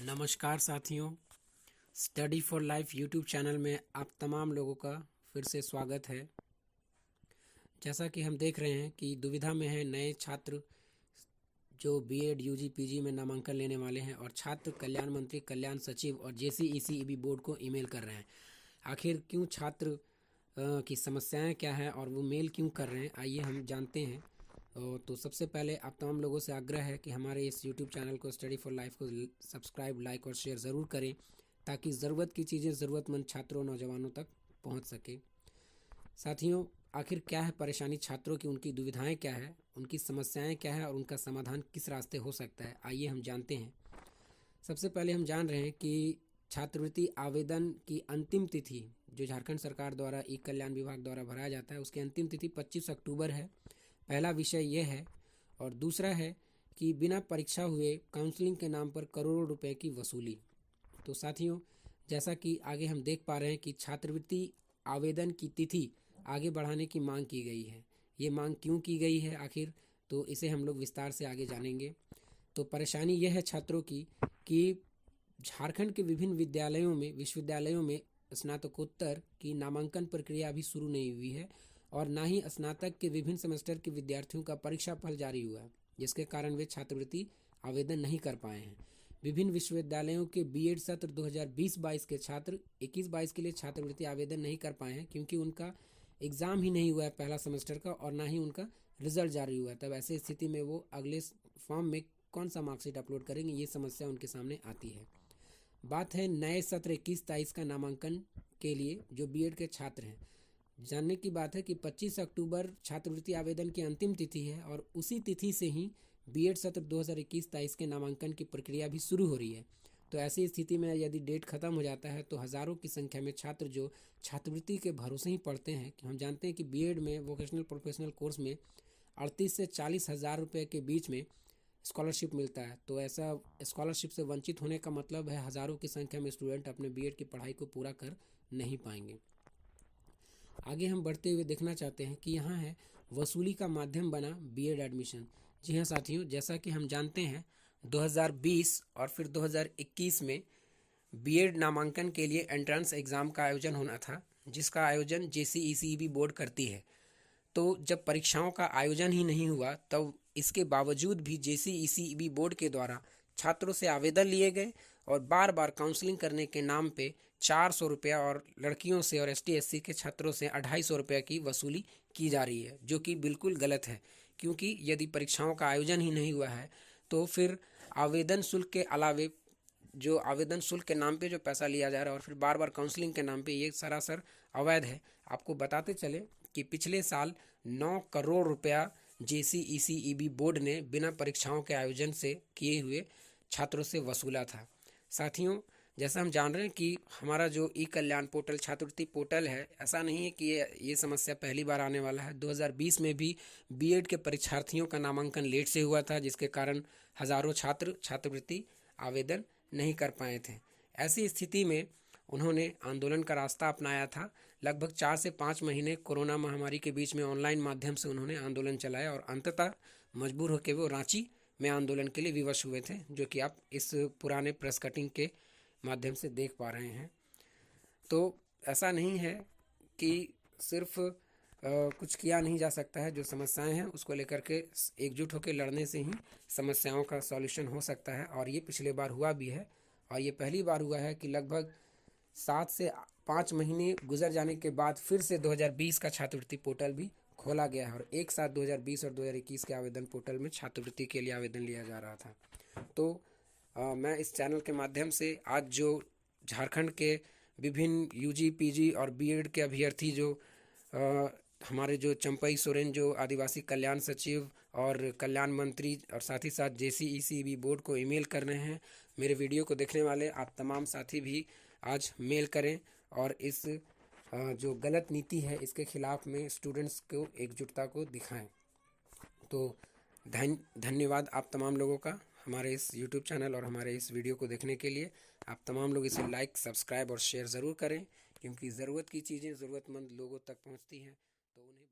नमस्कार साथियों, study for life YouTube channel में आप तमाम लोगों का फिर से स्वागत है। जैसा कि हम देख रहे हैं कि दुविधा में है नए छात्र जो बीएड यूजी पीजी में नामांकन लेने वाले हैं और छात्र कल्याण मंत्री, कल्याण सचिव और जेसीईसीईबी बोर्ड को ईमेल कर रहे हैं। आखिर क्यों छात्र की समस्याएं क्या है और वो मेल क्यों कर रहे हैं, आइए हम जानते हैं। तो सबसे पहले आप तमाम लोगों से आग्रह है कि हमारे इस यूट्यूब चैनल को स्टडी फॉर लाइफ को सब्सक्राइब, लाइक और शेयर ज़रूर करें ताकि ज़रूरत की चीज़ें ज़रूरतमंद छात्रों, नौजवानों तक पहुंच सके। साथियों, आखिर क्या है परेशानी छात्रों की, उनकी दुविधाएं क्या है, उनकी समस्याएं क्या है और उनका समाधान किस रास्ते हो सकता है, आइए हम जानते हैं। सबसे पहले हम जान रहे हैं कि छात्रवृत्ति आवेदन की अंतिम तिथि जो झारखंड सरकार द्वारा ई कल्याण विभाग द्वारा भराया जाता है उसकी अंतिम तिथि 25 अक्टूबर है। पहला विषय ये है। और दूसरा है कि बिना परीक्षा हुए काउंसलिंग के नाम पर करोड़ों रुपए की वसूली। तो साथियों, जैसा कि आगे हम देख पा रहे हैं कि छात्रवृत्ति आवेदन की तिथि आगे बढ़ाने की मांग की गई है। ये मांग क्यों की गई है आखिर, तो इसे हम लोग विस्तार से आगे जानेंगे। तो परेशानी यह है छात्रों की कि झारखंड के विभिन्न विश्वविद्यालयों में स्नातकोत्तर की नामांकन प्रक्रिया अभी शुरू नहीं हुई है और ना ही स्नातक के विभिन्न सेमेस्टर के विद्यार्थियों का परीक्षा फल जारी हुआ है, जिसके कारण वे छात्रवृत्ति आवेदन नहीं कर पाए हैं। विभिन्न विश्वविद्यालयों के बीएड सत्र 2020-22 के छात्र 21-22 के लिए छात्रवृत्ति आवेदन नहीं कर पाए हैं क्योंकि उनका एग्ज़ाम ही नहीं हुआ है पहला सेमेस्टर का और ना ही उनका रिजल्ट जारी हुआ है। तब ऐसी स्थिति में वो अगले फॉर्म में कौन सा मार्कशीट अपलोड करेंगे, ये समस्या उनके सामने आती है। बात है नए सत्र 21-23 का नामांकन के लिए जो बीएड के छात्र हैं। जानने की बात है कि 25 अक्टूबर छात्रवृत्ति आवेदन की अंतिम तिथि है और उसी तिथि से ही बीएड सत्र 2021-23 के नामांकन की प्रक्रिया भी शुरू हो रही है। तो ऐसी स्थिति में यदि डेट खत्म हो जाता है तो हज़ारों की संख्या में छात्र जो छात्रवृत्ति के भरोसे ही पढ़ते हैं, कि हम जानते हैं कि बीएड में वोकेशनल प्रोफेशनल कोर्स में 38 से 40 हज़ार रुपये के बीच में स्कॉलरशिप मिलता है। तो ऐसा स्कॉलरशिप से वंचित होने का मतलब है हज़ारों की संख्या में स्टूडेंट अपने बीएड की पढ़ाई को पूरा कर नहीं पाएंगे। आगे हम बढ़ते हुए देखना चाहते हैं कि यहाँ है वसूली का माध्यम बना बीएड एडमिशन। जी हाँ साथियों, जैसा कि हम जानते हैं 2020 और फिर 2021 में बीएड नामांकन के लिए एंट्रेंस एग्ज़ाम का आयोजन होना था, जिसका आयोजन जेसीईसीईबी बोर्ड करती है। तो जब परीक्षाओं का आयोजन ही नहीं हुआ तब इसके बावजूद भी जेसीईसीईबी बोर्ड के द्वारा छात्रों से आवेदन लिए गए और बार बार काउंसलिंग करने के नाम पे 400 रुपया और लड़कियों से और एसटी एससी के छात्रों से 250 रुपये की वसूली की जा रही है, जो कि बिल्कुल गलत है। क्योंकि यदि परीक्षाओं का आयोजन ही नहीं हुआ है तो फिर आवेदन शुल्क के अलावे जो आवेदन शुल्क के नाम पे जो पैसा लिया जा रहा है और फिर बार बार काउंसलिंग के नाम पे, ये सरासर अवैध है। आपको बताते चले कि पिछले साल 9 करोड़ रुपया जेसीईसीईबी बोर्ड ने बिना परीक्षाओं के आयोजन से किए हुए छात्रों से वसूला था। साथियों, जैसा हम जान रहे हैं कि हमारा जो ई कल्याण पोर्टल छात्रवृत्ति पोर्टल है, ऐसा नहीं है कि ये समस्या पहली बार आने वाला है। 2020 में भी बीएड के परीक्षार्थियों का नामांकन लेट से हुआ था, जिसके कारण हज़ारों छात्र छात्रवृत्ति आवेदन नहीं कर पाए थे। ऐसी स्थिति में उन्होंने आंदोलन का रास्ता अपनाया था। लगभग 4 से 5 महीने कोरोना महामारी के बीच में ऑनलाइन माध्यम से उन्होंने आंदोलन चलाया और अंततः मजबूर होकर वो रांची में आंदोलन के लिए विवश हुए थे, जो कि आप इस पुराने प्रेस कटिंग के माध्यम से देख पा रहे हैं। तो ऐसा नहीं है कि सिर्फ कुछ किया नहीं जा सकता है। जो समस्याएं हैं उसको लेकर के एकजुट होकर लड़ने से ही समस्याओं का सॉल्यूशन हो सकता है। और ये पिछले बार हुआ भी है और ये पहली बार हुआ है कि लगभग 7 से 5 महीने गुजर जाने के बाद फिर से 2020 का छात्रवृत्ति पोर्टल भी खोला गया है और एक साथ 2020 और 2021 के आवेदन पोर्टल में छात्रवृत्ति के लिए आवेदन लिया जा रहा था। तो मैं इस चैनल के माध्यम से आज जो झारखंड के विभिन्न यूजी, पीजी और बीएड के अभ्यर्थी जो हमारे जो चंपई सोरेन जो आदिवासी कल्याण सचिव और कल्याण मंत्री और साथ ही साथ जेसीईसीबी बोर्ड को ईमेल कर रहे हैं, मेरे वीडियो को देखने वाले आप तमाम साथी भी आज मेल करें और इस जो गलत नीति है इसके खिलाफ में स्टूडेंट्स को एकजुटता को दिखाएं। तो धन्यवाद आप तमाम लोगों का हमारे इस YouTube चैनल और हमारे इस वीडियो को देखने के लिए। आप तमाम लोग इसे लाइक, सब्सक्राइब और शेयर ज़रूर करें, क्योंकि ज़रूरत की चीज़ें ज़रूरतमंद लोगों तक पहुंचती हैं तो उन्हें